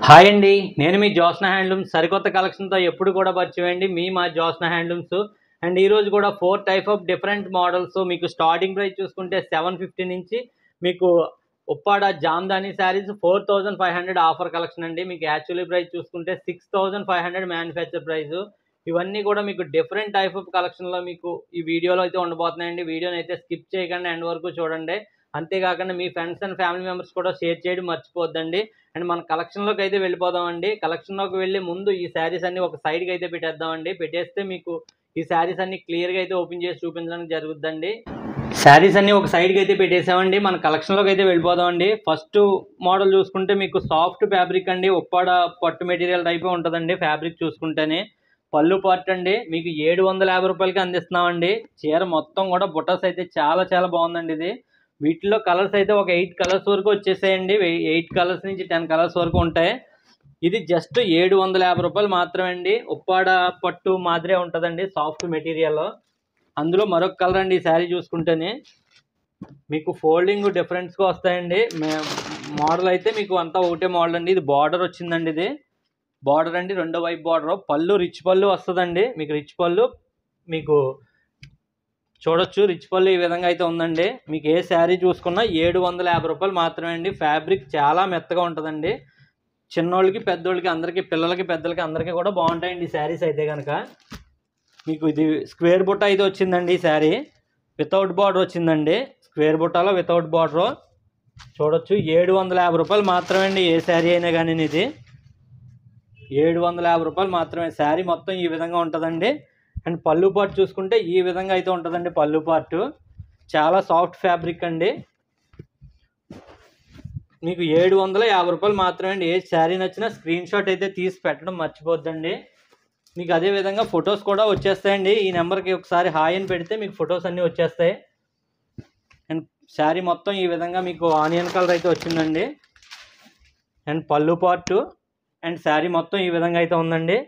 Hi అండి. నేను మీ Jyotsna handlooms సరికొత్త కలెక్షన్‌తో ఎప్పుడు కూడా పరిచయమండి. మా జ్యోత్స్న హ్యాండ్లూమ్స్. అండ్ ఈరోజు కూడా 4 టైప్ ఆఫ్ డిఫరెంట్ మోడల్స్ మీకు స్టార్టింగ్ ప్రైస్ చూసుకుంటే 750 నుంచి మీకు ఉప్పాడ జామ్దాని శారీస్ 4500 ఆఫర్ కలెక్షన్ అండి. మీకు యాక్చువల్లీ ప్రైస్ చూసుకుంటే 6500 మ్యానుఫ్యాక్చర్ ప్రైస్. ఇవన్నీ కూడా మీకు డిఫరెంట్ టైప్ ఆఫ్ కలెక్షన్‌లో మీకు ఈ వీడియోలో అయితే ఉండబోతున్నాయండి. వీడియోని అయితే స్కిప్ చేయకండి, ఎండ్ వరకు చూడండి. అంతేకాకుండా మీ ఫ్రెండ్స్ అండ్ ఫ్యామిలీ మెంబర్స్ కూడా షేర్ చేయడం మర్చిపోవద్దండి. అండ్ మన కలెక్షన్‌లోకి అయితే వెళ్ళిపోదామండి. కలెక్షన్‌లోకి వెళ్ళే ముందు ఈ శారీస్ అన్నీ ఒక సైడ్‌కి అయితే పెట్టేద్దామండి. పెట్టేస్తే మీకు ఈ శారీస్ అన్నీ క్లియర్‌గా అయితే ఓపెన్ చేసి చూపించడానికి జరుగుద్దండి. శారీస్ అన్నీ ఒక సైడ్‌కి అయితే పెట్టేసామండి. మన కలెక్షన్‌లోకి అయితే వెళ్ళిపోదామండి. ఫస్ట్ మోడల్ చూసుకుంటే మీకు సాఫ్ట్ ఫ్యాబ్రిక్ అండి. ఉప్పాడ పట్టు మెటీరియల్ టైపే ఉంటుందండి ఫ్యాబ్రిక్ చూసుకుంటేనే. పళ్ళు పార్ట్ అండి మీకు 750 రూపాయలకి అందిస్తున్నామండి. చీర మొత్తం కూడా బుటాస్ అయితే చాలా చాలా బాగుందండి ఇది. వీటిలో కలర్స్ అయితే ఒక 8 కలర్స్ వరకు వచ్చేసాయండి. 8 కలర్స్ నుంచి 10 కలర్స్ వరకు ఉంటాయి. ఇది జస్ట్ 750 రూపాయలు మాత్రమే అండి. ఉప్పాడ పట్టు మాదిరే ఉంటుందండి సాఫ్ట్ మెటీరియల్. అందులో మరొక కలర్ అండి ఈ శారీ చూసుకుంటేనే. మీకు ఫోల్డింగ్ డిఫరెంట్స్గా వస్తాయండి. మోడల్ అయితే మీకు అంతా ఒకటే మోడల్ అండి. ఇది బార్డర్ వచ్చిందండి. ఇది బార్డర్ అండి, రెండో వైపు బార్డర్. పళ్ళు రిచ్ పళ్ళు వస్తుందండి. మీకు రిచ్ పళ్ళు మీకు చూడొచ్చు. రిచ్ పళ్ళు ఈ విధంగా అయితే ఉందండి. మీకు ఏ శారీ చూసుకున్నా 750 రూపాయలు మాత్రమే అండి. ఫ్యాబ్రిక్ చాలా మెత్తగా ఉంటుందండి. చిన్నోళ్ళకి పెద్దోళ్ళకి అందరికీ, పిల్లలకి పెద్దలకి అందరికీ కూడా బాగుంటాయండి ఈ శారీస్ అయితే కనుక. మీకు ఇది స్క్వేర్ బుట్ట అయితే వచ్చిందండి. ఈ శారీ వితౌట్ బార్డర్ వచ్చిందండి. స్క్వేర్ బుట్టలో వితౌట్ బార్డర్ చూడొచ్చు. 750 రూపాయలు మాత్రమే అండి. ఏ శారీ అయినా కానీ ఇది 750 రూపాయలు మాత్రమే. శారీ మొత్తం ఈ విధంగా ఉంటుందండి. అండ్ పళ్ళు పార్ట్ చూసుకుంటే ఈ విధంగా అయితే ఉంటుందండి. పళ్ళు పార్ట్ చాలా సాఫ్ట్ ఫ్యాబ్రిక్ అండి. మీకు 750 రూపాయలు మాత్రమే అండి. ఏ శారీ నచ్చినా స్క్రీన్ షాట్ అయితే తీసి పెట్టడం మర్చిపోద్దండి. మీకు అదే విధంగా ఫొటోస్ కూడా వచ్చేస్తాయండి. ఈ నెంబర్కి ఒకసారి హాయ్ అని పెడితే మీకు ఫొటోస్ అన్నీ వచ్చేస్తాయి. అండ్ శారీ మొత్తం ఈ విధంగా మీకు ఆనియన్ కలర్ అయితే వచ్చిందండి. అండ్ పళ్ళు పార్ట్ అండ్ శారీ మొత్తం ఈ విధంగా అయితే ఉందండి.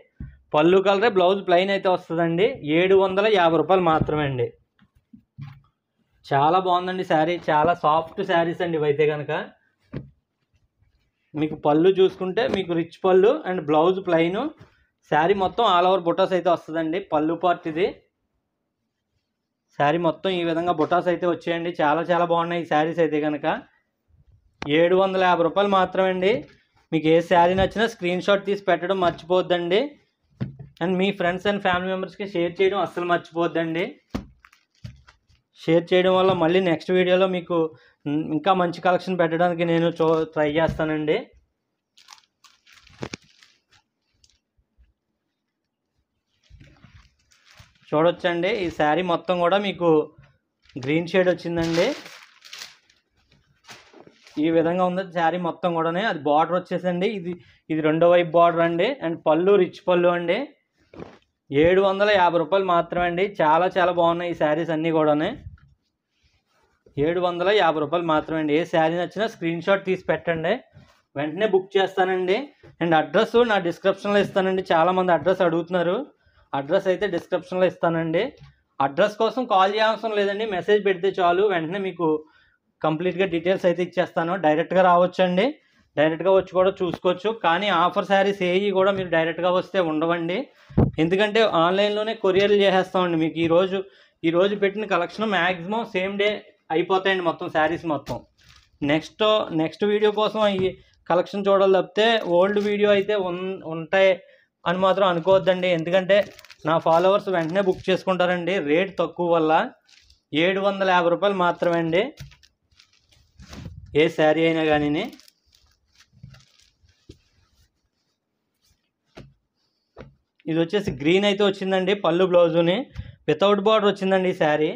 పళ్ళు కలరే, బ్లౌజ్ ప్లెయిన్ అయితే వస్తుందండి. 750 రూపాయలు మాత్రమే అండి. చాలా బాగుందండి శారీ. చాలా సాఫ్ట్ శారీస్ అండి ఇవైతే కనుక. మీకు పళ్ళు చూసుకుంటే మీకు రిచ్ పళ్ళు అండ్ బ్లౌజ్ ప్లెయిన్. శారీ మొత్తం ఆల్ ఓవర్ బుటాస్ అయితే వస్తుందండి. పళ్ళు పార్ట్ ఇది. శారీ మొత్తం ఈ విధంగా బుటాస్ అయితే వచ్చాయండి. చాలా చాలా బాగున్నాయి ఈ శారీస్ అయితే కనుక. 750 రూపాయలు మాత్రమే అండి. మీకు ఏ శారీ నచ్చినా స్క్రీన్ షాట్ తీసి పెట్టడం మర్చిపోద్దండి. అండ్ మీ ఫ్రెండ్స్ అండ్ ఫ్యామిలీ మెంబర్స్కి షేర్ చేయడం అస్సలు మర్చిపోద్దండి. షేర్ చేయడం వల్ల మళ్ళీ నెక్స్ట్ వీడియోలో మీకు ఇంకా మంచి కలెక్షన్ పెట్టడానికి నేను ట్రై చేస్తానండి. చూడొచ్చండి. ఈ శారీ మొత్తం కూడా మీకు గ్రీన్ షేడ్ వచ్చిందండి. ఈ విధంగా ఉంది శారీ మొత్తం కూడా. అది బార్డర్ వచ్చేసండి. ఇది రెండో వైపు బార్డర్ అండి. అండ్ పళ్ళు రిచ్ పళ్ళు అండి. 750 రూపాయలు మాత్రమే అండి. చాలా చాలా బాగున్నాయి ఈ శారీస్ అన్నీ కూడా. 750 రూపాయలు మాత్రమే అండి. ఏ శారీ నచ్చినా స్క్రీన్ షాట్ తీసి పెట్టండి, వెంటనే బుక్ చేస్తానండి. అండ్ అడ్రస్ నా డిస్క్రిప్షన్లో ఇస్తానండి. చాలామంది అడ్రస్ అడుగుతున్నారు. అడ్రస్ అయితే డిస్క్రిప్షన్లో ఇస్తానండి. అడ్రస్ కోసం కాల్ చేయాల్సిన లేదండి. మెసేజ్ పెడితే చాలు, వెంటనే మీకు కంప్లీట్గా డీటెయిల్స్ అయితే ఇచ్చేస్తాను. డైరెక్ట్గా రావచ్చండి. డైరెక్ట్గా వచ్చి కూడా చూసుకోవచ్చు. కానీ ఆఫర్ శారీస్ ఏవి కూడా మీరు డైరెక్ట్గా వస్తే ఉండవండి. ఎందుకంటే ఆన్లైన్లోనే కొరియర్లు చేసేస్తామండి. మీకు ఈరోజు పెట్టిన కలెక్షన్ మ్యాక్సిమం సేమ్ డే అయిపోతాయండి మొత్తం శారీస్ మొత్తం. నెక్స్ట్ వీడియో కోసం ఈ కలెక్షన్ చూడాలి తప్పితే ఓల్డ్ వీడియో అయితే ఉంటాయి అని మాత్రం అనుకోవద్దండి. ఎందుకంటే నా ఫాలోవర్స్ వెంటనే బుక్ చేసుకుంటారండి. రేట్ తక్కువ వల్ల. 750 రూపాయలు మాత్రమే అండి ఏ శారీ అయినా కానీ. ఇది వచ్చేసి గ్రీన్ అయితే వచ్చిందండి. పళ్ళు బ్లౌజుని వితౌట్ బార్డర్ వచ్చిందండి ఈ శారీ.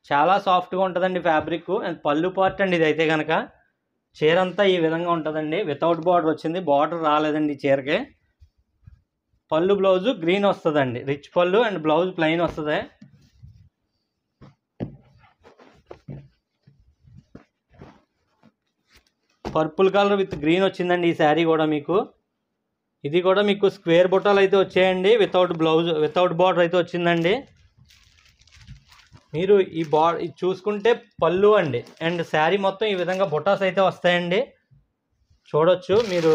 చాలా సాఫ్ట్గా ఉంటుందండి ఫ్యాబ్రిక్. అండ్ పళ్ళు పార్ట్ అండి ఇది అయితే కనుక. చీర అంతా ఈ విధంగా ఉంటుందండి. వితౌట్ బార్డర్ వచ్చింది. బార్డర్ రాలేదండి ఈ చీరకి. పళ్ళు బ్లౌజు గ్రీన్ వస్తుందండి. రిచ్ పళ్ళు అండ్ బ్లౌజ్ ప్లెయిన్ వస్తుంది. పర్పుల్ కలర్ విత్ గ్రీన్ వచ్చిందండి ఈ శారీ కూడా మీకు. ఇది కూడా మీకు స్క్వేర్ బుట్టాలు అయితే వచ్చాయండి. వితౌట్ బార్డర్ అయితే వచ్చిందండి. మీరు ఇది చూసుకుంటే పళ్ళు అండి. అండ్ శారీ మొత్తం ఈ విధంగా బుటాస్ అయితే వస్తాయండి. చూడొచ్చు మీరు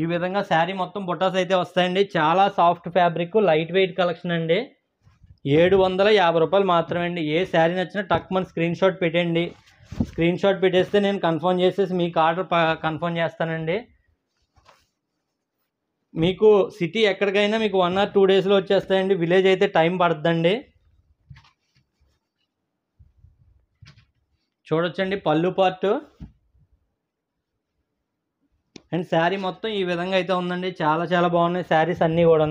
ఈ విధంగా శారీ మొత్తం బుటాస్ అయితే వస్తాయండి. చాలా soft fabric, light weight collection అండి. 750 రూపాయలు మాత్రమే అండి. ఏ శారీ నచ్చినా టక్ మన స్క్రీన్ షాట్ పెట్టండి. స్క్రీన్ షాట్ పెట్టేస్తే నేను కన్ఫర్మ్ చేసేసి మీకు ఆర్డర్ కన్ఫర్మ్ చేస్తానండి. మీకు సిటీ ఎక్కడికైనా మీకు 1 or 2 డేస్లో వచ్చేస్తాయండి. విలేజ్ అయితే టైం పడుతుందండి. చూడొచ్చండి పళ్ళు పార్ట్ అండ్ శారీ మొత్తం ఈ విధంగా అయితే ఉందండి. చాలా చాలా బాగున్నాయి శారీస్ అన్నీ కూడా.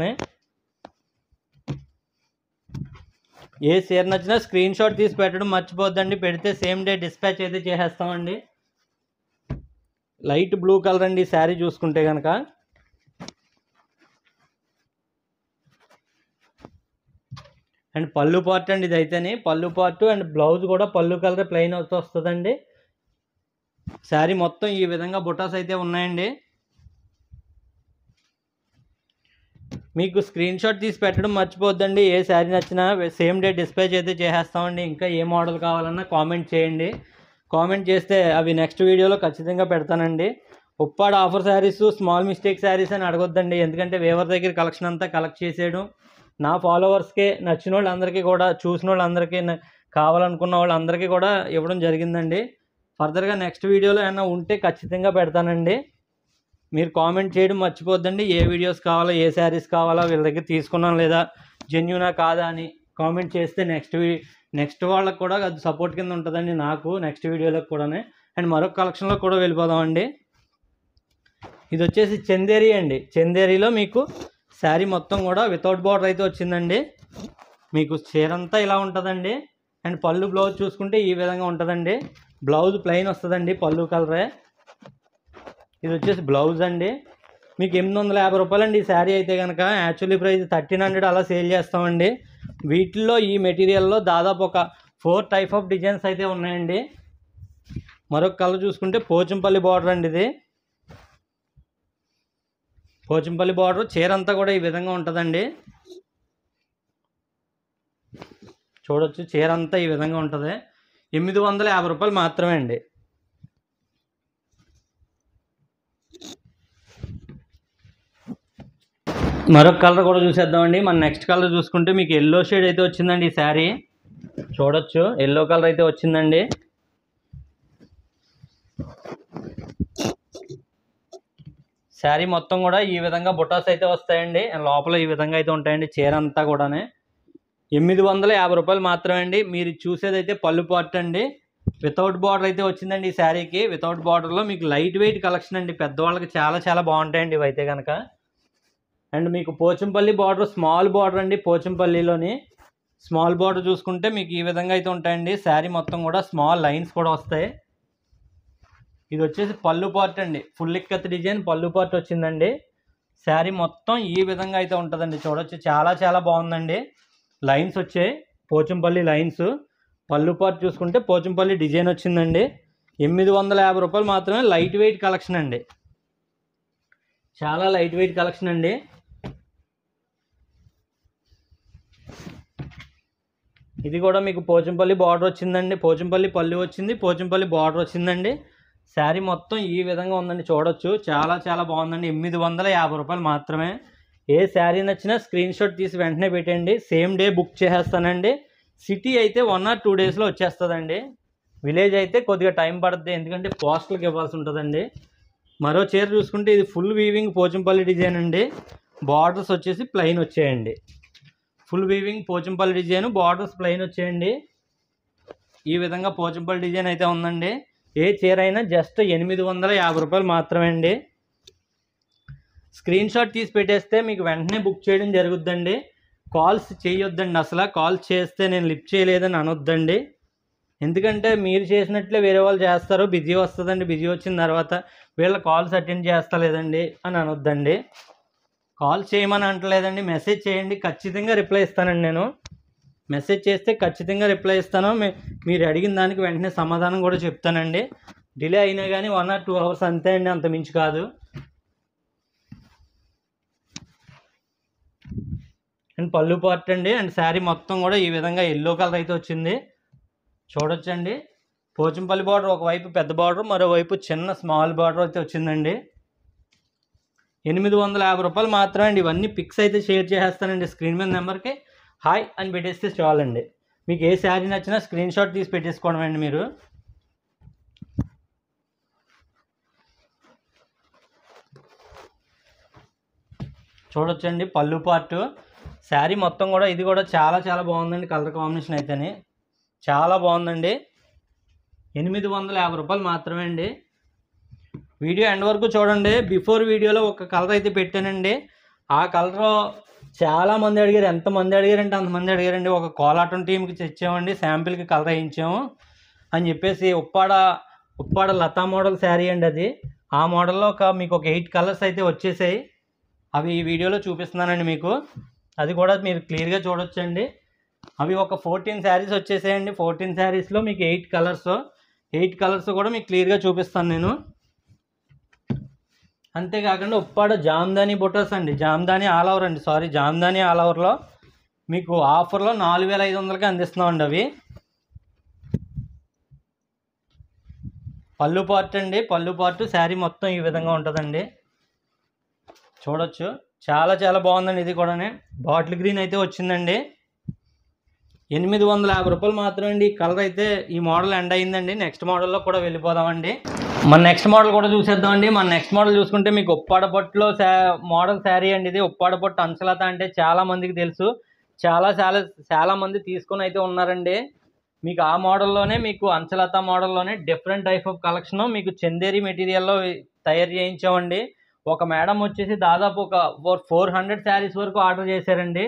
ఏ చీర నచ్చినా స్క్రీన్ షాట్ తీసి పెట్టడం మర్చిపోద్దండి. పెడితే సేమ్ డే డిస్పాచ్ అయితే చేసేస్తామండి. లైట్ బ్లూ కలర్ అండి శారీ చూసుకుంటే కనుక. అండ్ పళ్ళు పార్ట్ అండి ఇది అయితేనే. పళ్ళు పార్ట్ అండ్ బ్లౌజ్ కూడా పళ్ళు కలర్ ప్లెయిన్ అవుతూ వస్తుందండి. శారీ మొత్తం ఈ విధంగా బుటాస్ అయితే ఉన్నాయండి. మీకు స్క్రీన్ షాట్ తీసి పెట్టడం మర్చిపోద్దండి. ఏ శారీ నచ్చినా సేమ్ డే డిస్పాచ్ అయితే చేసేస్తామండి. ఇంకా ఏ మోడల్ కావాలన్నా కామెంట్ చేయండి. కామెంట్ చేస్తే అవి నెక్స్ట్ వీడియోలో ఖచ్చితంగా పెడతానండి. Uppada offer saris, small mistake saris అని అడగొద్దండి. ఎందుకంటే వేవర్ దగ్గర కలెక్షన్ అంతా కలెక్ట్ చేసేయడం నా ఫాలోవర్స్కే, నచ్చిన వాళ్ళందరికీ కూడా, చూసిన వాళ్ళందరికీ, కావాలనుకున్న వాళ్ళందరికీ కూడా ఇవ్వడం జరిగిందండి. ఫర్దర్గా నెక్స్ట్ వీడియోలో ఏమైనా ఉంటే ఖచ్చితంగా పెడతానండి. మీరు కామెంట్ చేయడం మర్చిపోద్దండి. ఏ వీడియోస్ కావాలా, ఏ శారీస్ కావాలా, వీళ్ళ దగ్గర తీసుకున్నాం లేదా, జెన్యూనా కాదా అని కామెంట్ చేస్తే నెక్స్ట్ వాళ్ళకి కూడా అది సపోర్ట్ కింద ఉంటుందండి నాకు, నెక్స్ట్ వీడియోలకు కూడా. అండ్ మరొక కలెక్షన్లో కూడా వెళ్ళిపోదామండి. ఇది వచ్చేసి చందేరి అండి. చందేరిలో మీకు శారీ మొత్తం కూడా వితౌట్ బార్డర్ అయితే వచ్చిందండి. మీకు చీర అంతా ఇలా ఉంటుందండి. అండ్ పళ్ళు బ్లౌజ్ చూసుకుంటే ఈ విధంగా ఉంటుందండి. బ్లౌజ్ ప్లెయిన్ వస్తుందండి, పళ్ళు కలరే. ఇది వచ్చేసి బ్లౌజ్ అండి. మీకు 850 రూపాయలు అండి ఈ శారీ అయితే కనుక. యాక్చువల్లీ ప్రైస్ 1300 అలా సేల్ చేస్తామండి. వీటిల్లో ఈ మెటీరియల్లో దాదాపు ఒక 4 టైప్ ఆఫ్ డిజైన్స్ అయితే ఉన్నాయండి. మరొక కలర్ చూసుకుంటే పోచంపల్లి బార్డర్ అండి. ఇది పోచంపల్లి బార్డర్. చీర అంతా కూడా ఈ విధంగా ఉంటుందండి. చూడొచ్చు చీర అంతా ఈ విధంగా ఉంటుంది. 850 రూపాయలు మాత్రమే అండి. మరొక కలర్ కూడా చూసేద్దామండి. మన నెక్స్ట్ కలర్ చూసుకుంటే మీకు ఎల్లో షేడ్ అయితే వచ్చిందండి ఈ శారీ. చూడొచ్చు ఎల్లో కలర్ అయితే వచ్చిందండి. శారీ మొత్తం కూడా ఈ విధంగా బుటాస్ అయితే వస్తాయండి. లోపల ఈ విధంగా అయితే ఉంటాయండి. చీర అంతా కూడా 850 రూపాయలు మాత్రమే అండి. మీరు చూసేదైతే పళ్ళు పార్ట్ అండి. వితౌట్ బార్డర్ అయితే వచ్చిందండి ఈ శారీకి. వితౌట్ బార్డర్లో మీకు లైట్ వెయిట్ కలెక్షన్ అండి. పెద్దవాళ్ళకి చాలా చాలా బాగుంటాయండి ఇవైతే కనుక. అండ్ మీకు పోచంపల్లి బార్డర్, స్మాల్ బార్డర్ అండి. పోచంపల్లిలోని స్మాల్ బార్డర్ చూసుకుంటే మీకు ఈ విధంగా అయితే ఉంటాయండి. శారీ మొత్తం కూడా స్మాల్ లైన్స్ కూడా వస్తాయి. ఇది వచ్చేసి పళ్ళు పార్ట్ అండి. ఫుల్ ఇక్కత్ డిజైన్ పళ్ళు పార్ట్ వచ్చిందండి. శారీ మొత్తం ఈ విధంగా అయితే ఉంటుందండి. చూడొచ్చు చాలా చాలా బాగుందండి. లైన్స్ వచ్చాయి, పోచంపల్లి లైన్స్. పళ్ళు పార్ట్ చూసుకుంటే పోచంపల్లి డిజైన్ వచ్చిందండి. 850 రూపాయలు మాత్రమే. లైట్ వెయిట్ కలెక్షన్ అండి. చాలా లైట్ వెయిట్ కలెక్షన్ అండి. ఇది కూడా మీకు పోచంపల్లి బార్డర్ వచ్చిందండి. పోచంపల్లి పళ్ళు వచ్చింది, పోచంపల్లి బార్డర్ వచ్చిందండి. శారీ మొత్తం ఈ విధంగా ఉందండి. చూడొచ్చు చాలా చాలా బాగుందండి. 850 రూపాయలు మాత్రమే. ఏ శారీ నచ్చినా స్క్రీన్ షాట్ తీసి వెంటనే పెట్టండి. సేమ్ డే బుక్ చేసేస్తానండి. సిటీ అయితే 1 or 2 డేస్లో వచ్చేస్తుందండి. విలేజ్ అయితే కొద్దిగా టైం పడుతుంది, ఎందుకంటే పోస్టల్కి ఇవ్వాల్సి ఉంటుందండి. మరో చీర చూసుకుంటే ఇది ఫుల్ వీవింగ్ పోచంపల్లి డిజైన్ అండి. బార్డర్స్ వచ్చేసి ప్లెయిన్ వచ్చాయండి. Full weaving Pochampally design, borders plain వచ్చాయండి. ఈ విధంగా పోచంపల్లి డిజైన్ అయితే ఉందండి. ఏ చీర అయినా జస్ట్ 850 రూపాయలు మాత్రమే అండి. స్క్రీన్ షాట్ తీసి పెట్టేస్తే మీకు వెంటనే బుక్ చేయడం జరుగుద్దండి. కాల్స్ చేయొద్దండి. అసలు కాల్స్ చేస్తే నేను లిఫ్ట్ చేయలేదని అనొద్దండి. ఎందుకంటే మీరు చేసినట్లే వేరే వాళ్ళు చేస్తారు, బిజీ వస్తుందండి. బిజీ వచ్చిన తర్వాత వీళ్ళ కాల్స్ అటెండ్ చేస్తలేదండి అని అనొద్దండి. కాల్ చేయమని అంటలేదండి, మెసేజ్ చేయండి, ఖచ్చితంగా రిప్లై ఇస్తానండి. నేను మెసేజ్ చేస్తే ఖచ్చితంగా రిప్లై ఇస్తాను. మీరు అడిగిన దానికి వెంటనే సమాధానం కూడా చెప్తానండి. డిలే అయినా కానీ 1 or 2 hours అంతే అండి, అంత మించి కాదు. అండ్ పళ్ళు పార్ట్ అండి. అండ్ శారీ మొత్తం కూడా ఈ విధంగా ఎల్లో కలర్ అయితే వచ్చింది. చూడొచ్చండి పోచంపల్లి బార్డర్ ఒకవైపు పెద్ద బార్డర్, మరోవైపు చిన్న స్మాల్ బార్డర్ అయితే వచ్చిందండి. 850 రూపాయలు మాత్రమే అండి. ఇవన్నీ పిక్స్ అయితే షేర్ చేసేస్తానండి. స్క్రీన్ మీద నెంబర్కి హాయ్ అని పెట్టేస్తే చాలండి. మీకు ఏ శారీ నచ్చినా స్క్రీన్ షాట్ తీసి పెట్టేసుకోవడం అండి మీరు. చూడొచ్చండి పళ్ళు పార్ట్. శారీ మొత్తం కూడా ఇది కూడా చాలా చాలా బాగుందండి. కలర్ కాంబినేషన్ అయితేనే చాలా బాగుందండి. 850 రూపాయలు మాత్రమే అండి. వీడియో ఎండ్ వరకు చూడండి. బిఫోర్ వీడియోలో ఒక కలర్ అయితే పెట్టానండి. ఆ కలర్ చాలామంది అడిగారు. ఎంతమంది అడిగారంటే అంతమంది అడిగారండి. ఒక కోలాటం టీంకి తెచ్చామండి, శాంపిల్కి కలర్ వేయించాము అని చెప్పేసి. ఉప్పాడ లతా మోడల్ శారీ అండి అది. ఆ మోడల్లో మీకు ఒక 8 కలర్స్ అయితే వచ్చేసాయి. అవి ఈ వీడియోలో చూపిస్తున్నానండి మీకు. అది కూడా మీరు క్లియర్గా చూడొచ్చండి. అవి ఒక 14 శారీస్ వచ్చేసాయండి. 14 శారీస్లో మీకు 8 కలర్స్ కూడా మీకు క్లియర్గా చూపిస్తాను నేను. అంతేకాకుండా ఉప్పాడ జామ్దాని బుటాస్ అండి. జామ్దాని ఆల్ ఓవర్ అండి. జామ్దాని ఆల్ ఓవర్లో మీకు ఆఫర్లో 4500కి అందిస్తున్నామండి అవి. పళ్ళు పార్ట్ అండి. పళ్ళు పార్ట్ శారీ మొత్తం ఈ విధంగా ఉంటుందండి. చూడొచ్చు చాలా చాలా బాగుందండి. ఇది కూడా బాటిల్ గ్రీన్ అయితే వచ్చిందండి. 850 రూపాయలు మాత్రమే అండి. ఈ కలర్ అయితే ఈ మోడల్ ఎండ్ అయిందండి. నెక్స్ట్ మోడల్లో కూడా వెళ్ళిపోదామండి. మన నెక్స్ట్ మోడల్ కూడా చూసేద్దామండి. మన నెక్స్ట్ మోడల్ చూసుకుంటే మీకు ఉప్పాడ పట్టులో మోడల్ శారీ అండి. ఇది ఉప్పాడ పట్టు అంచలత అంటే చాలా మందికి తెలుసు. చాలా మంది తీసుకొని అయితే ఉన్నారండి. మీకు ఆ మోడల్లోనే మీకు అంచలత మోడల్లోనే డిఫరెంట్ టైప్ ఆఫ్ కలెక్షన్ మీకు చందేరి మెటీరియల్లో తయారు చేయించామండి. ఒక మేడం వచ్చేసి దాదాపు ఒక 400 శారీస్ వరకు ఆర్డర్ చేశారండి.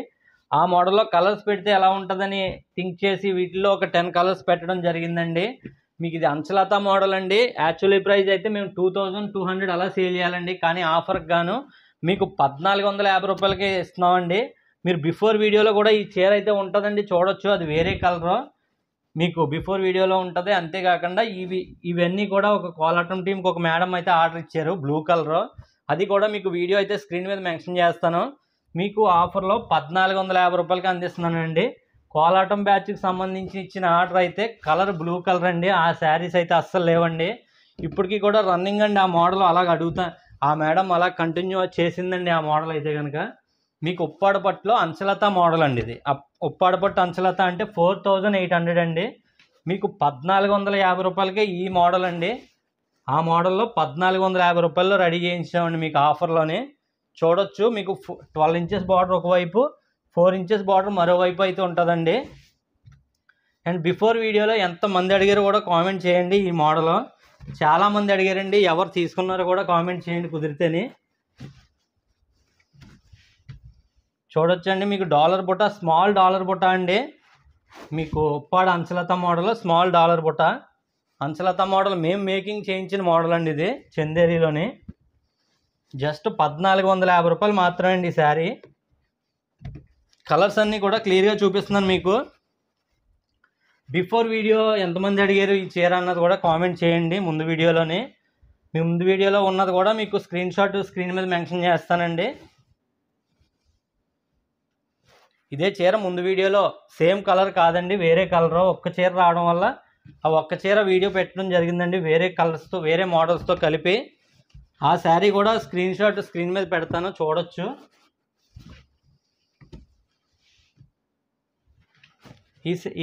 ఆ మోడల్లో కలర్స్ పెడితే ఎలా ఉంటుందని థింక్ చేసి వీటిలో ఒక 10 కలర్స్ పెట్టడం జరిగిందండి. మీకు ఇది అంచలత మోడల్ అండి. యాక్చువల్లీ ప్రైస్ అయితే మేము 2200 అలా సేల్ చేయాలండి. కానీ ఆఫర్కి గాను మీకు 1450 రూపాయలకే ఇస్తున్నామండి. మీరు బిఫోర్ వీడియోలో కూడా ఈ చీర అయితే ఉంటుందండి. చూడొచ్చు అది వేరే కలరు మీకు బిఫోర్ వీడియోలో ఉంటుంది. అంతేకాకుండా ఇవన్నీ కూడా ఒక కోలాటం టీంకి ఒక మేడం అయితే ఆర్డర్ ఇచ్చారు బ్లూ కలరు. అది కూడా మీకు వీడియో అయితే స్క్రీన్ మీద మెన్షన్ చేస్తాను. మీకు ఆఫర్లో 1450 రూపాయలకి అందిస్తున్నానండి. కోలాటం బ్యాచ్కి సంబంధించి ఇచ్చిన ఆర్డర్ అయితే కలర్ బ్లూ కలర్ అండి. ఆ శారీస్ అయితే అస్సలు లేవండి. ఇప్పటికీ కూడా రన్నింగ్ అండి. ఆ మోడల్ అలాగ ఆ మేడం అలా కంటిన్యూ చేసిందండి. ఆ మోడల్ అయితే కనుక మీకు ఉప్పాడ పట్టులో అంచలత మోడల్ అండి. ఇది ఉప్పాడ పట్టు అంచలత అంటే 4800 అండి. మీకు 1450 రూపాయలకే ఈ మోడల్ అండి. ఆ మోడల్లో 1450 రూపాయల్లో రెడీ చేయించామండి మీకు ఆఫర్లోనే. చూడొచ్చు మీకు 12 ఇంచెస్ బార్డర్ ఒకవైపు, 4 ఇంచెస్ బార్డర్ మరోవైపు అయితే ఉంటుందండి. అండ్ బిఫోర్ వీడియోలో ఎంతమంది అడిగారో కూడా కామెంట్ చేయండి. ఈ మోడల్ చాలామంది అడిగారండి. ఎవరు తీసుకున్నారో కూడా కామెంట్ చేయండి కుదిరితేనే. చూడొచ్చండి మీకు డాలర్ బుట్ట, స్మాల్ డాలర్ బుట్ట అండి. మీకు ఉప్పాడ అంచలత మోడల్ స్మాల్ డాలర్ బుట్ట. అంచలత మోడల్ మేము మేకింగ్ చేయించిన మోడల్ అండి. ఇది చందేరిలోని జస్ట్ 1450 రూపాయలు మాత్రమే అండి ఈ శారీ. కలర్స్ అన్నీ కూడా క్లియర్గా చూపిస్తున్నాను మీకు. బిఫోర్ వీడియో ఎంతమంది అడిగారు ఈ చీర అన్నది కూడా కామెంట్ చేయండి. ముందు వీడియోలో ఉన్నది కూడా మీకు స్క్రీన్ షాట్ స్క్రీన్ మీద మెన్షన్ చేస్తానండి. ఇదే చీర ముందు వీడియోలో సేమ్ కలర్ కాదండి, వేరే కలర్. ఒక్క చీర రావడం వల్ల ఆ ఒక్క చీర వీడియో పెట్టడం జరిగిందండి. వేరే కలర్స్తో వేరే మోడల్స్తో కలిపి. ఆ శారీ కూడా స్క్రీన్ షాట్ స్క్రీన్ మీద పెడతాను, చూడొచ్చు.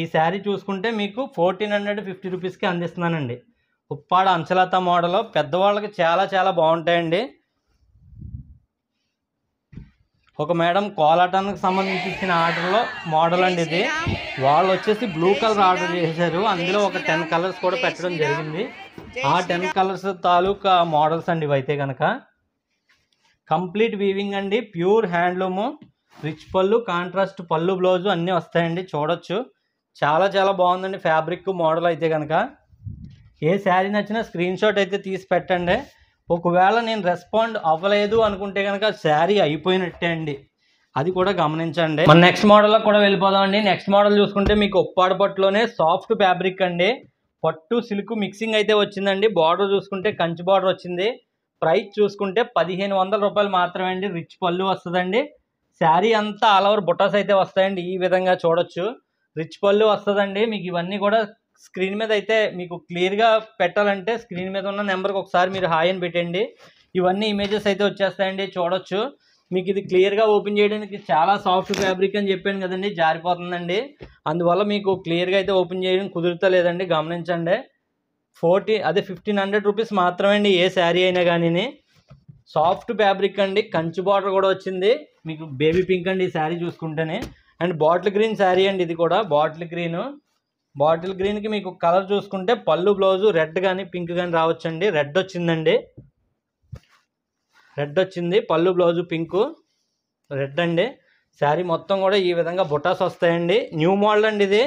ఈ శారీ చూసుకుంటే మీకు 1450 రూపీస్కి అందిస్తున్నానండి. ఉప్పాడ అంచలత మోడల్ పెద్దవాళ్ళకి చాలా చాలా బాగుంటాయండి. ఒక మేడం కోలాటానికి సంబంధించి ఇచ్చిన ఆర్డర్లో మోడల్ అండి ఇది. వాళ్ళు వచ్చేసి బ్లూ కలర్ ఆర్డర్ చేశారు. అందులో ఒక 10 కలర్స్ కూడా పెట్టడం జరిగింది. ఆ 10 కలర్స్ తాలూకా మోడల్స్ అండి ఇవైతే కనుక. కంప్లీట్ వీవింగ్ అండి, ప్యూర్ హ్యాండ్లూము, రిచ్ పళ్ళు, కాంట్రాస్ట్ పళ్ళు, బ్లౌజు అన్నీ వస్తాయండి. చూడొచ్చు చాలా చాలా బాగుందండి ఫ్యాబ్రిక్ మోడల్ అయితే కనుక. ఏ శారీ నచ్చినా స్క్రీన్ షాట్ అయితే తీసి పెట్టండి. ఒకవేళ నేను రెస్పాండ్ అవ్వలేదు అనుకుంటే కనుక శారీ అయిపోయినట్టే అండి, అది కూడా గమనించండి. మన నెక్స్ట్ మోడల్లో కూడా వెళ్ళిపోదామండి. నెక్స్ట్ మోడల్ చూసుకుంటే మీకు ఉప్పాడ పట్టులోనే సాఫ్ట్ ఫ్యాబ్రిక్ అండి. పట్టు సిల్క్ మిక్సింగ్ అయితే వచ్చిందండి. బార్డర్ చూసుకుంటే కంచి బార్డర్ వచ్చింది. ప్రైస్ చూసుకుంటే 1500 రూపాయలు మాత్రమే అండి. రిచ్ పళ్ళు వస్తుందండి. శారీ అంతా ఆల్ ఓవర్ బుటాస్ అయితే వస్తాయండి. ఈ విధంగా చూడొచ్చు రిచ్ పళ్ళు వస్తుందండి. మీకు ఇవన్నీ కూడా స్క్రీన్ మీద అయితే మీకు క్లియర్గా పెట్టాలంటే స్క్రీన్ మీద ఉన్న నెంబర్కి ఒకసారి మీరు హాయ్ అని పెట్టండి. ఇవన్నీ ఇమేజెస్ అయితే వచ్చేస్తాయండి, చూడొచ్చు. మీకు ఇది క్లియర్గా ఓపెన్ చేయడానికి చాలా సాఫ్ట్ ఫ్యాబ్రిక్ అని చెప్పాను కదండి, జారిపోతుందండి. అందువల్ల మీకు క్లియర్గా అయితే ఓపెన్ చేయడం కుదురుతలేదండి, గమనించండి. 1500 రూపీస్ మాత్రమే అండి ఏ శారీ అయినా కానీ. సాఫ్ట్ ఫ్యాబ్రిక్ అండి, కంచి బార్డర్ కూడా వచ్చింది. మీకు బేబీ పింక్ అండి ఈ శారీ చూసుకుంటేనే. అండ్ బాటిల్ గ్రీన్ శారీ అండి ఇది కూడా. బాటిల్ గ్రీన్కి మీకు కలర్ చూసుకుంటే పళ్ళు బ్లౌజు రెడ్ కానీ పింక్ కానీ రావచ్చండి. రెడ్ వచ్చిందండి, రెడ్ వచ్చింది. పళ్ళు బ్లౌజు పింకు, రెడ్ అండి. శారీ మొత్తం కూడా ఈ విధంగా బుటాస్ వస్తాయండి. న్యూ మోడల్ అండి ఇది.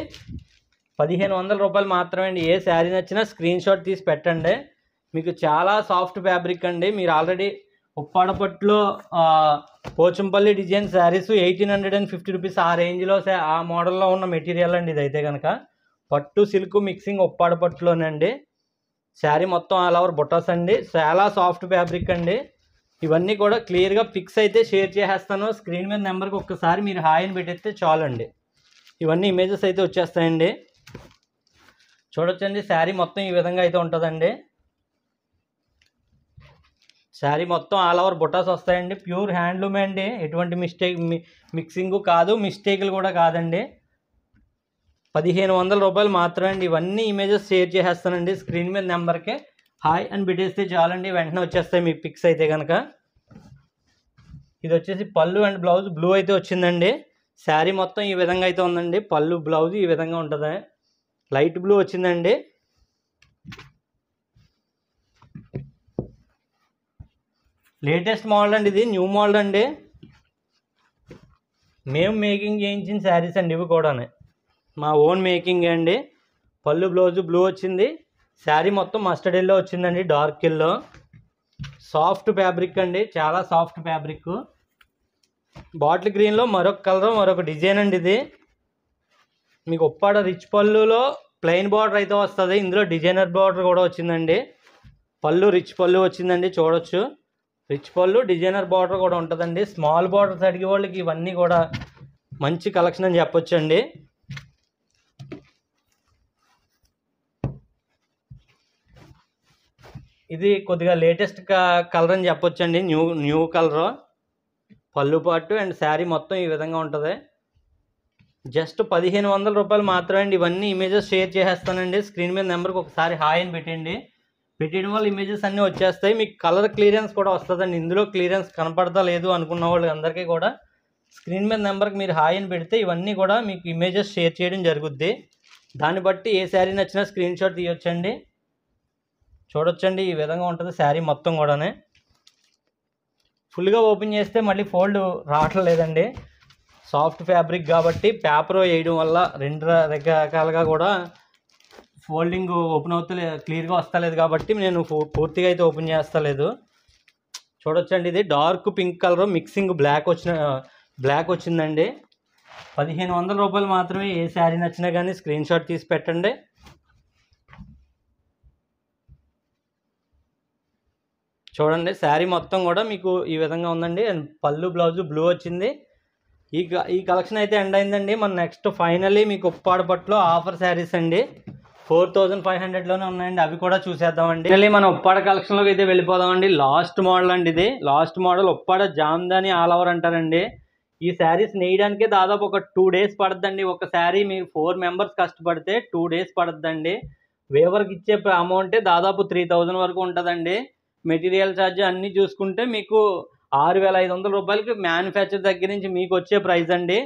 1500 రూపాయలు మాత్రమే అండి. ఏ శారీ నచ్చినా స్క్రీన్ షాట్ తీసి పెట్టండి. మీకు చాలా సాఫ్ట్ ఫ్యాబ్రిక్ అండి. మీరు ఆల్రెడీ ఉప్పాడపట్లో పోచంపల్లి డిజైన్ శారీస్ 1850 రూపీస్ ఆ రేంజ్లో ఆ మోడల్లో ఉన్న మెటీరియల్ అండి ఇదైతే కనుక. పట్టు సిల్క్ మిక్సింగ్ ఉప్పాడపట్టులోనండి. శారీ మొత్తం ఆల్ ఓవర్ బుటాస్ అండి. చాలా సాఫ్ట్ ఫ్యాబ్రిక్ అండి. ఇవన్నీ కూడా క్లియర్గా పిక్స్ అయితే షేర్ చేసేస్తాను. స్క్రీన్ మీద నెంబర్కి ఒక్కసారి మీరు హాయ్ అని పెట్టేస్తే చాలండి. ఇవన్నీ ఇమేజెస్ అయితే వచ్చేస్తాయండి, చూడొచ్చండి. శారీ మొత్తం ఈ విధంగా అయితే ఉంటుందండి. శారీ మొత్తం ఆల్ ఓవర్ బుటాస్ వస్తాయండి. ప్యూర్ హ్యాండ్లూమ్ అండి, ఎటువంటి మిక్సింగ్ కాదు, మిస్టేక్లు కూడా కాదండి. 1500 రూపాయలు మాత్రమే అండి. ఇవన్నీ ఇమేజెస్ షేర్ చేసేస్తానండి. స్క్రీన్ మీద నెంబర్కి హాయ్ అని పెట్టేస్తే చాలండి, వెంటనే వచ్చేస్తాయి మీ పిక్స్ అయితే కనుక. ఇది వచ్చేసి పళ్ళు అండ్ బ్లౌజ్ బ్లూ అయితే వచ్చిందండి. శారీ మొత్తం ఈ విధంగా అయితే ఉందండి. పళ్ళు బ్లౌజ్ ఈ విధంగా ఉంటుంది, లైట్ బ్లూ వచ్చిందండి. లేటెస్ట్ మోడల్ అండి ఇది, న్యూ మోడల్ అండి. మేము మేకింగ్ చేయించిన శారీస్ అండి ఇవి కూడా, మా ఓన్ మేకింగ్ అండి. పళ్ళు బ్లౌజ్ బ్లూ వచ్చింది. శారీ మొత్తం మస్టర్డ్ ఎల్లో వచ్చిందండి, డార్క్ ఎల్లో. సాఫ్ట్ ఫ్యాబ్రిక్ అండి, చాలా సాఫ్ట్ ఫ్యాబ్రిక్. బాటిల్ గ్రీన్లో మరొక కలర్ మరొక డిజైన్ అండి ఇది. మీకు ఉప్పాడ రిచ్ పళ్ళులో ప్లెయిన్ బార్డర్ అయితే వస్తుంది, ఇందులో డిజైనర్ బార్డర్ కూడా వచ్చిందండి. పళ్ళు రిచ్ పళ్ళు వచ్చిందండి, చూడొచ్చు. రిచ్ పళ్ళు డిజైనర్ బార్డర్ కూడా ఉంటుందండి. స్మాల్ బార్డర్స్ అడిగే వాళ్ళకి ఇవన్నీ కూడా మంచి కలెక్షన్ అని చెప్పొచ్చు అండి. ఇది కొద్దిగా లేటెస్ట్ కలర్ అని చెప్పొచ్చు అండి, న్యూ కలర్. పళ్ళు పాటు అండ్ శారీ మొత్తం ఈ విధంగా ఉంటుంది. జస్ట్ 1500 రూపాయలు మాత్రమే అండి. ఇవన్నీ ఇమేజెస్ షేర్ చేసేస్తానండి. స్క్రీన్ మీద నెంబర్కి ఒకసారి హాయ్ అని పెట్టండి. పెట్టడం వల్ల ఇమేజెస్ అన్నీ వచ్చేస్తాయి. మీకు కలర్ క్లియరెన్స్ కూడా వస్తుందండి. ఇందులో క్లియరెన్స్ కనపడతా లేదు అనుకున్న వాళ్ళకి అందరికీ కూడా స్క్రీన్ మీద నెంబర్కి మీరు హాయ్ అని పెడితే ఇవన్నీ కూడా మీకు ఇమేజెస్ షేర్ చేయడం జరుగుద్ది. దాన్ని బట్టి ఏ శారీ నచ్చినా స్క్రీన్ షాట్ తీయొచ్చండి. చూడొచ్చండి, ఈ విధంగా ఉంటుంది శారీ మొత్తం కూడా. ఫుల్గా ఓపెన్ చేస్తే మళ్ళీ ఫోల్డ్ రావట్లేదండి, సాఫ్ట్ ఫ్యాబ్రిక్ కాబట్టి. పేపర్ వేయడం వల్ల రెండు రకాలుగా కూడా ఫోల్డింగ్ ఓపెన్ అవుతలేదు, క్లియర్గా వస్తలేదు కాబట్టి నేను పూర్తిగా అయితే ఓపెన్ చేస్తలేదు. చూడొచ్చండి, ఇది dark pink colour mixing black వచ్చిందండి. 1500 రూపాయలు మాత్రమే. ఏ శారీ నచ్చినా కానీ స్క్రీన్ షాట్ తీసి పెట్టండి. చూడండి, శారీ మొత్తం కూడా మీకు ఈ విధంగా ఉందండి. అండ్ పళ్ళు బ్లౌజు బ్లూ వచ్చింది. ఈ కలెక్షన్ అయితే ఎండ్ అయిందండి. మన నెక్స్ట్ ఫైనల్లీ మీకు ఉప్పాడపట్లో ఆఫర్ శారీస్ అండి 4500లోనే ఉన్నాయండి, అవి కూడా చూసేద్దామండి. మళ్ళీ మన ఉప్పాడ కలెక్షన్లోకి అయితే వెళ్ళిపోదామండి. లాస్ట్ మోడల్ అండి ఇది. Last model Uppada Jamdani all over అంటారండి. ఈ శారీస్ నేయడానికే దాదాపు ఒక 2 డేస్ పడుతుందండి. ఒక శారీ మీరు 4 మెంబర్స్ కష్టపడితే 2 డేస్ పడుతుందండి. వేవర్కి ఇచ్చే అమౌంటే దాదాపు 3000 వరకు ఉంటుందండి. మెటీరియల్ ఛార్జ్ అన్నీ చూసుకుంటే మీకు 6500 రూపాయలకి మ్యానుఫ్యాక్చర్ దగ్గర నుంచి మీకు వచ్చే ప్రైస్ అండి.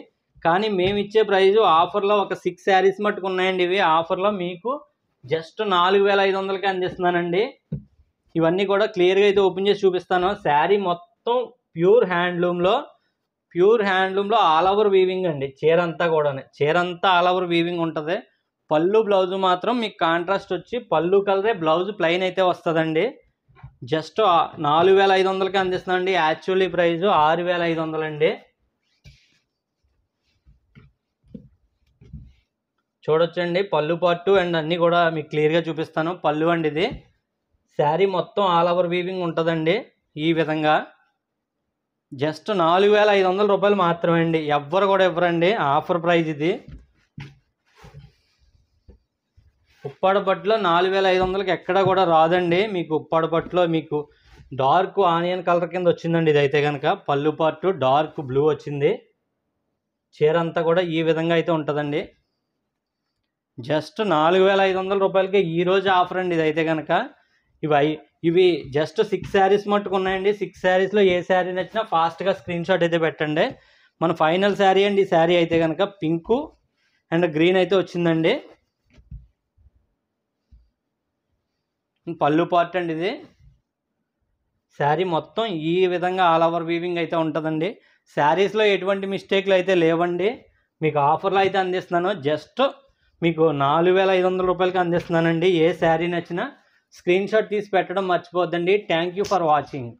కానీ మేము ఇచ్చే ప్రైజు ఆఫర్లో ఒక 6 శారీస్ మట్టుకు ఉన్నాయండి. ఇవి ఆఫర్లో మీకు జస్ట్ 4500కి అందిస్తున్నానండి. ఇవన్నీ కూడా క్లియర్గా అయితే ఓపెన్ చేసి చూపిస్తాను. శారీ మొత్తం ప్యూర్ హ్యాండ్లూమ్లో ఆల్ ఓవర్ వీవింగ్ అండి. చీర అంతా ఆల్ ఓవర్ వీవింగ్ ఉంటుంది. పళ్ళు బ్లౌజు మాత్రం మీకు కాంట్రాస్ట్ వచ్చి పళ్ళు కలరే, బ్లౌజ్ ప్లెయిన్ అయితే వస్తుందండి. జస్ట్ 4500కి అందిస్తున్నాండి. యాక్చువల్లీ ప్రైజు 6500 అండి. చూడొచ్చండి, పళ్ళు పట్టు అండ్ అన్నీ కూడా మీకు క్లియర్గా చూపిస్తాను. పళ్ళు అండి ఇది. శారీ మొత్తం ఆల్ ఓవర్ వీవింగ్ ఉంటుందండి ఈ విధంగా. జస్ట్ 4500 రూపాయలు మాత్రమే అండి. ఎవ్వరు కూడా ఇవ్వరండి, ఆఫర్ ప్రైజ్ ఇది. ఉప్పాడ పట్టులో 4500కి ఎక్కడ కూడా రాదండి. మీకు ఉప్పాడ పట్టులో మీకు డార్క్ ఆనియన్ కలర్ కింద వచ్చిందండి. ఇదైతే కనుక పళ్ళు పార్ట్ డార్క్ బ్లూ వచ్చింది. చీర అంతా కూడా ఈ విధంగా అయితే ఉంటుందండి. జస్ట్ 4500 రూపాయలకి ఈరోజు ఆఫర్ అండి. ఇదైతే కనుక ఇవి జస్ట్ 6 శారీస్ మట్టుకు ఉన్నాయండి. 6 శారీస్లో ఏ శారీ నచ్చినా ఫాస్ట్గా స్క్రీన్ షాట్ అయితే పెట్టండి. మన ఫైనల్ శారీ అండి. ఈ శారీ అయితే కనుక పింకు అండ్ గ్రీన్ అయితే వచ్చిందండి. పళ్ళు పార్ట్ అండి ఇది. శారీ మొత్తం ఈ విధంగా ఆల్ ఓవర్ వీవింగ్ అయితే ఉంటుందండి. శారీస్లో ఎటువంటి మిస్టేక్లు అయితే లేవండి. మీకు ఆఫర్లో అయితే అందిస్తున్నాను. జస్ట్ మీకు 4500 రూపాయలకి అందిస్తున్నానండి. ఏ శారీ నచ్చినా స్క్రీన్ షాట్ తీసి పెట్టడం మర్చిపోద్దండి. Thank you for watching.